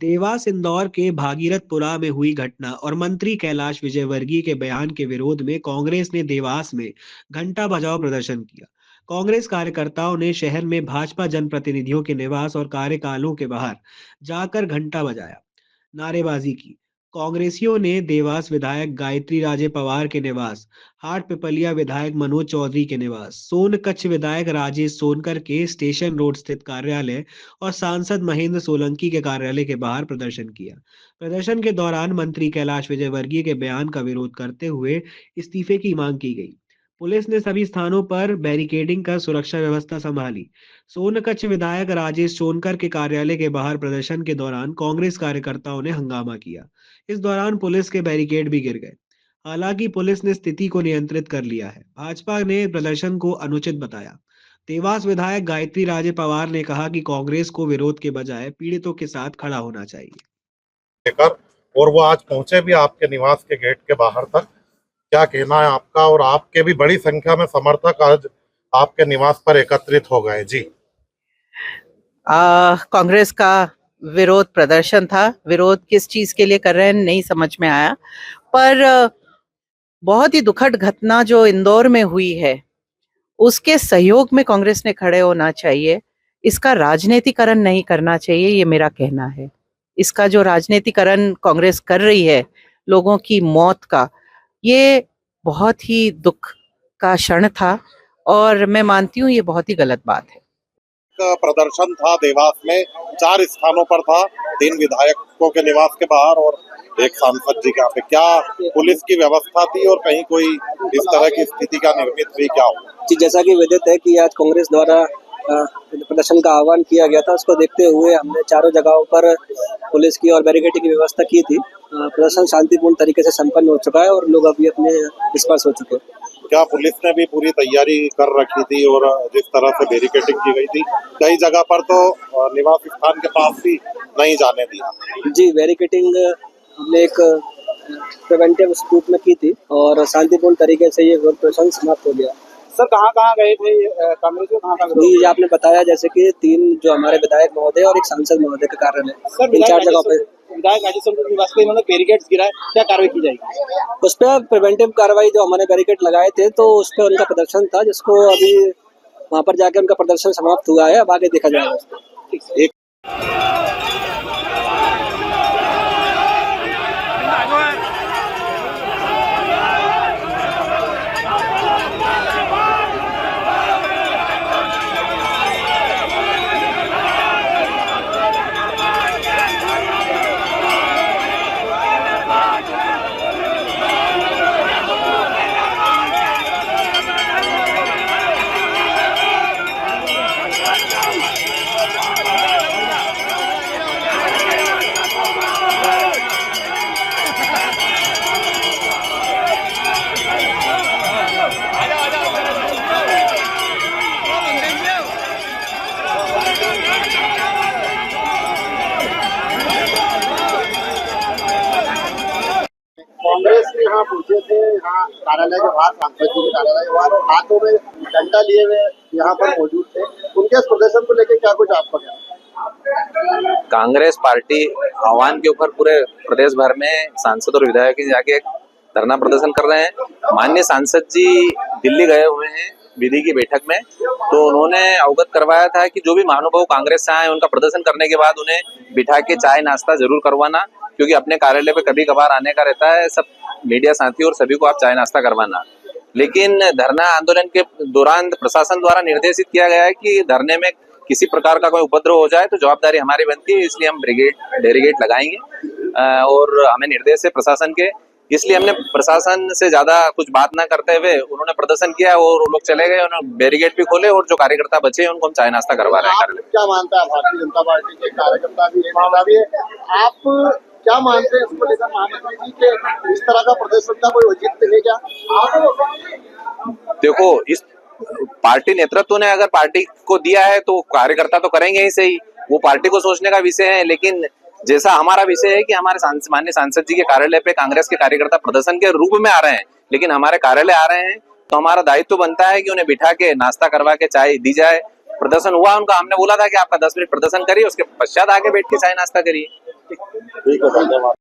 देवास इंदौर के भागीरथपुरा में हुई घटना और मंत्री कैलाश विजयवर्गीय के बयान के विरोध में कांग्रेस ने देवास में घंटा बजाओ प्रदर्शन किया। कांग्रेस कार्यकर्ताओं ने शहर में भाजपा जनप्रतिनिधियों के निवास और कार्यकालों के बाहर जाकर घंटा बजाया, नारेबाजी की। कांग्रेसियों ने देवास विधायक गायत्री राजे पवार के निवास, हाट पिपलिया विधायक मनोज चौधरी के निवास, सोनकच्छ विधायक राजेश सोनकर के स्टेशन रोड स्थित कार्यालय और सांसद महेंद्र सोलंकी के कार्यालय के बाहर प्रदर्शन किया। प्रदर्शन के दौरान मंत्री कैलाश विजयवर्गीय के बयान का विरोध करते हुए इस्तीफे की मांग की गई। पुलिस ने सभी स्थानों पर बैरिकेडिंग कर सुरक्षा व्यवस्था संभाली। सोनकच्छ विधायक राजेश सोनकर के कार्यालय के बाहर प्रदर्शन के दौरान कांग्रेस कार्यकर्ताओं ने हंगामा किया। इस दौरान पुलिस के बैरिकेड भी गिर गए। हालांकि पुलिस ने स्थिति को नियंत्रित कर लिया है। भाजपा ने प्रदर्शन को अनुचित बताया। देवास विधायक गायत्री राजे पवार ने कहा कि कांग्रेस को विरोध के बजाय पीड़ितों के साथ खड़ा होना चाहिए। लेकर और वो आज पहुंचे भी आपके निवास के गेट के बाहर तक। क्या कहना है आपका? और आपके भी बड़ी संख्या में समर्थक आज आपके निवास पर एकत्रित हो गए। जी, कांग्रेस का विरोध प्रदर्शन था। विरोध किस चीज के लिए कर रहे हैं नहीं समझ में आया, पर बहुत ही दुखद घटना जो इंदौर में हुई है उसके सहयोग में कांग्रेस ने खड़े होना चाहिए। इसका राजनीतिकरण नहीं करना चाहिए, ये मेरा कहना है। इसका जो राजनीतिकरण कांग्रेस कर रही है लोगों की मौत का, ये बहुत ही दुख का क्षण था और मैं मानती हूँ ये बहुत ही गलत बात है। प्रदर्शन था देवास में, 4 स्थानों पर था, 3 विधायकों के निवास के बाहर और एक सांसद जी के यहाँ पे। क्या पुलिस की व्यवस्था थी और कहीं कोई इस तरह की स्थिति का निर्मित हुई क्या हो? जी, जैसा कि विदित है कि आज कांग्रेस द्वारा प्रदर्शन का आह्वान किया गया था, उसको देखते हुए हमने चारों जगहों पर पुलिस की और बैरिकेडिंग की व्यवस्था की थी। प्रदर्शन शांतिपूर्ण तरीके से संपन्न हो चुका है और लोग अभी अपने डिस्पर्स हो चुके हैं। क्या पुलिस ने भी पूरी तैयारी कर रखी थी? और जिस तरह से बैरिकेडिंग की गई थी, कई जगह पर तो निवास स्थान के पास भी नहीं जाने दिया। जी, बैरिकेडिंग हमने एक प्रिवेंटिव रूप में की थी और शांतिपूर्ण तरीके से ये प्रदर्शन समाप्त हो गया। सर, कहाँ गए थे कांग्रेस में? कहाँ जी, आपने बताया जैसे कि 3 जो हमारे विधायक महोदय और एक सांसद महोदय का कार्यालय, इन 4 जगहों पे विधायक राजेश सोनकर के निवास पे इन्होंने बैरिकेड्स गिराए, क्या कार्रवाई की जाएगी? उस पर प्रिवेंटिव कार्रवाई, जो हमने बैरिकेड लगाए थे तो उस पर उनका प्रदर्शन था, जिसको अभी वहाँ पर जाकर उनका प्रदर्शन समाप्त हुआ है। अब आगे देखा जाएगा। कांग्रेस के यहाँ पहुंचे थे, यहाँ कार्यालय के बाहर, सांसद जी के कार्यालय के बाहर, और हाथों में डंडा लिए हुए यहाँ पर मौजूद थे। उनके प्रदर्शन को लेकर क्या कुछ आपका कहना? कांग्रेस पार्टी आह्वान के ऊपर पूरे प्रदेश भर में सांसद और विधायक जाके धरना प्रदर्शन कर रहे हैं। माननीय सांसद जी दिल्ली गए हुए हैं विधि की बैठक में, तो उन्होंने अवगत करवाया था कि जो भी महानुभाव कांग्रेस से आए उनका प्रदर्शन करने के बाद उन्हें बिठा के चाय नाश्ता जरूर करवाना, क्योंकि अपने कार्यालय पे कभी कभार आने का रहता है, सब मीडिया साथी और सभी को आप चाय नाश्ता करवाना। लेकिन धरना आंदोलन के दौरान प्रशासन द्वारा निर्देशित किया गया है कि धरने में किसी प्रकार का कोई उपद्रव हो जाए तो जवाबदारी हमारी बनती है, इसलिए हम बैरिकेड लगाएंगे और हमें निर्देश है प्रशासन के, इसलिए हमने प्रशासन से ज्यादा कुछ बात ना करते हुए उन्होंने प्रदर्शन किया और लोग चले गए, उन्होंने बैरिकेड भी खोले और जो कार्यकर्ता बचे उनको हम चाय नाश्ता करवा रहे हैं। क्या मानता है भारतीय जनता पार्टी के कार्यकर्ता भी है, नेता भी है, आप क्या मानते हैं इसको लेकर महामंत्री जी के इस तरह का प्रदर्शन का कोई औचित्य है क्या? देखो, इस पार्टी नेतृत्व ने अगर पार्टी को दिया है तो कार्यकर्ता तो करेंगे ही सही, वो पार्टी को सोचने का विषय है। लेकिन जैसा हमारा विषय है कि हमारे माननीय सांसद जी के कार्यालय पे कांग्रेस के कार्यकर्ता प्रदर्शन के रूप में आ रहे हैं, लेकिन हमारे कार्यालय आ रहे हैं तो हमारा दायित्व बनता है कि उन्हें बिठा के नाश्ता करवा के चाय दी जाए। प्रदर्शन हुआ उनका, हमने बोला था कि आपका 10 मिनट प्रदर्शन करिए, उसके पश्चात आके बैठ के चाय नाश्ता करिए। ठीक है, धन्यवाद।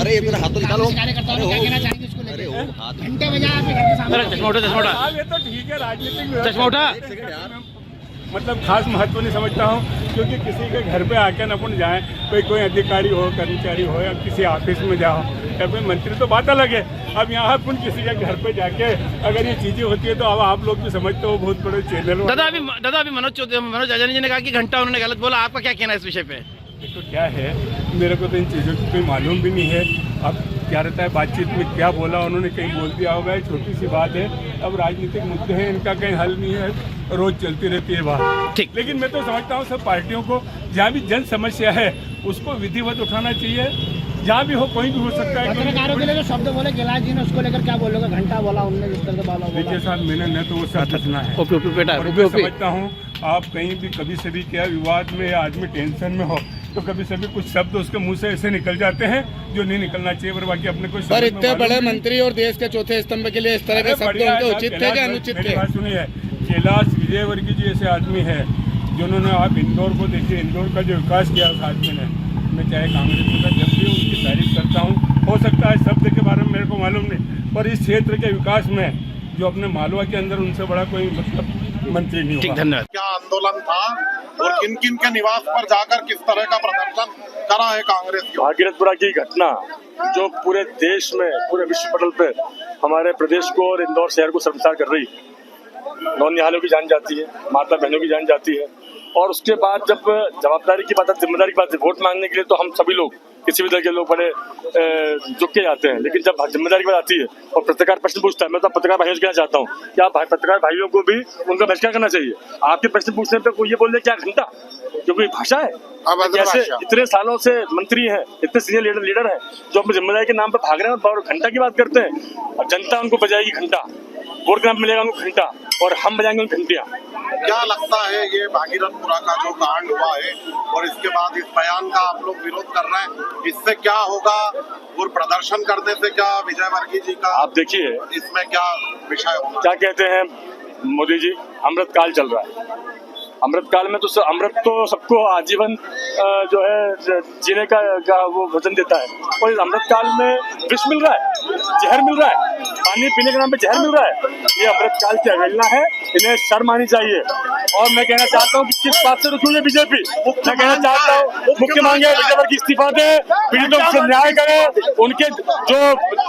अरे ये मेरा हाथ तो निकालो। कार्यकर्ताओं ने क्या कहना चाहेंगे इसको लेकर? घंटे बजाए आपके घर के सामने। चश्मा उठा। ये तो ठीक है, राजनीतिक चश्मा उठा। मतलब खास महत्व नहीं समझता हूँ, क्योंकि किसी के घर पे आके न अपन जाएं, कोई अधिकारी हो, कर्मचारी हो, या किसी ऑफिस में जाओ या कोई मंत्री, तो बात अलग है। अब यहाँ अपन किसी के घर पे जाके अगर ये चीजें होती है तो अब आप लोग जो समझते हो बहुत बड़े चैनल। दादा अभी मनोज जानी जी ने कहा कि घंटा उन्होंने गलत बोला, आपका क्या कहना है इस विषय पे? देखो क्या है, मेरे को तो इन चीज़ों की कोई मालूम भी नहीं है। अब क्या रहता है बातचीत में, क्या बोला उन्होंने, कहीं बोल दिया होगा, छोटी सी बात है। अब राजनीतिक मुद्दे हैं, इनका कहीं हल नहीं है, रोज चलती रहती है बात। ठीक, लेकिन मैं तो समझता हूँ सब पार्टियों को जहाँ भी जन समस्या है उसको विधिवत उठाना चाहिए। जहाँ भी हो, कोई भी हो सकता है। पत्रकारों के लिए जो शब्द बोले कैलाश जी ने, उसको लेकर क्या बोलोगे? घंटा बोला उन्होंने, जिस तरह से बोला। देखिए साहब, मैंने न तो वो सब रचना है, और मैं समझता हूँ आप कहीं भी कभी से भी क्या विवाद में या आदमी टेंशन में हो तो कभी से भी कुछ शब्द उसके मुंह से ऐसे निकल जाते हैं जो नहीं निकलना चाहिए। पर बाकी अपने कोई पर इतने बड़े मंत्री और देश के चौथे स्तंभ के लिए इस तरह के शब्द उनके उचित थे क्या अनुचित थे? बात सुनिए, कैलाश विजयवर्गीय जी ऐसे आदमी है जिन्होंने, आप इंदौर को देखिए, इंदौर का जो विकास किया उस आदमी ने, मैं चाहे कांग्रेस में था, जब भी उनकी तारीफ करता हूँ। हो सकता है शब्द के बारे में मेरे को मालूम नहीं, पर इस क्षेत्र के विकास में जो अपने मालवा के अंदर, उनसे बड़ा कोई मतलब मंत्री नहीं हुआ। धन्यवाद। क्या आंदोलन था और किन किन के निवास पर जाकर किस तरह का प्रदर्शन करा है कांग्रेस की? भागीरथपुरा की घटना जो पूरे देश में, पूरे विश्व पटल पे हमारे प्रदेश को और इंदौर शहर को शर्मसार कर रही है। नौनिहालों की जान जाती है, माता बहनों की जान जाती है, और उसके बाद जब जवाबदारी की बात है, जिम्मेदारी की बात है, वोट मांगने के लिए तो हम सभी लोग, किसी भी तरह के लोग बड़े झुक के जाते हैं। लेकिन जब जिम्मेदारी की बात आती है और पत्रकार प्रश्न पूछता है, मैं तो पत्रकार भाइयों से कहना चाहता हूँ कि आप पत्रकार भाइयों को भी उनका बहिष्कार करना चाहिए। आपके प्रश्न पूछने पे कोई ये बोल दे क्या घंटा, जो कोई भाषा है? जैसे इतने सालों से मंत्री हैं, इतने सीनियर लीडर हैं जो अपनी जिम्मेदारी के नाम पर भाग रहे हैं और घंटा की बात करते हैं। और जनता उनको बजाएगी घंटा, वोट के नाम मिलेगा उनको घंटा, और हम बजाएंगे उनको घंटियां। क्या लगता है ये भागीरथपुरा का जो कांड हुआ है और इसके बाद इस बयान का आप लोग विरोध कर रहे हैं, इससे क्या होगा और प्रदर्शन करने से क्या विजयवर्गीय जी का, आप देखिए इसमें क्या विषय होगा? क्या कहते हैं मोदी जी, अमृत काल चल रहा है। अमृत काल में तो अमृत तो सबको आजीवन जो है जीने का वो वचन देता है, और इस अमृत काल में विष मिल रहा है, जहर मिल रहा है, पानी पीने के नाम पे जहर मिल रहा है। ये अमृत काल की अवहेलना है, इन्हें शर्म आनी चाहिए। और मैं कहना चाहता हूँ कि किस बात से रुकी है बीजेपी। मैं कहना चाहता हूँ मुख्य मांगे विजयवर्गीय इस्तीफा दे, पीड़ितों से न्याय करे, उनके जो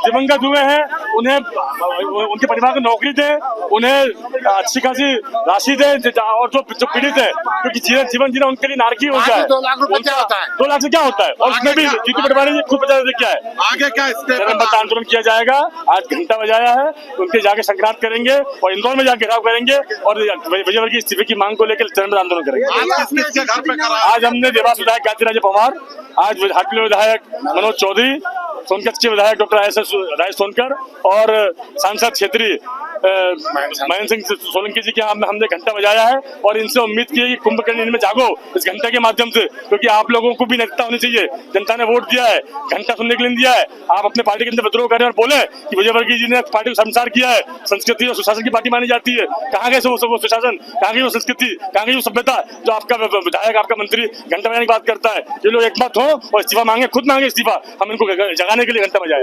दिवंगत हुए हैं उन्हें, उनके परिवार को नौकरी दे, उन्हें अच्छी खासी राशि दे, और जो पीड़ित है, क्योंकि जीवन जीना उनके लिए नारकी हो जाए। 2 लाख रुपए क्या होता है? 2 लाख से क्या होता है? और उसमें भी जीतू पटवारी ने खुद बता क्या है, आगे क्या चरणबद्ध आंदोलन किया जाएगा। आज घंटा बजाया है, उनके जाके संक्रांत करेंगे और इंदौर में जाके घेराव करेंगे और विजयवर्गीय इस्तीफे की मांग को लेकर चरणबद्ध आंदोलन करेंगे। आज हमने देवास विधायक गायत्री राजे पवार, आज हाटली विधायक मनोज चौधरी सोनकच्छ के विधायक डॉक्टर ISS राय सोनकर और सांसद क्षेत्रीय महेंद्र सिंह सोलंकी जी के हमने घंटा बजाया है और इनसे उम्मीद की है कि कुंभकर्ण में जागो इस घंटे के माध्यम से, क्योंकि आप लोगों को भी नैतिकता होनी चाहिए। जनता ने वोट दिया है, घंटा सुनने के लिए दिया है। आप अपने पार्टी के अंदर विद्रोह करें और बोले कि विजयवर्गीय जी ने पार्टी को संसार किया है, संस्कृति और सुशासन की पार्टी मानी जाती है। कहाँ गए वो सुशासन, कहाँ गई वो संस्कृति, कहाँ गई वो सभ्यता जो आपका विधायक आपका मंत्री घंटा बजाने की बात करता है। ये लोग एक बात हो और इस्तीफा मांगे, खुद मांगे इस्तीफा, हम इनको जगाने के लिए घंटा बजाए।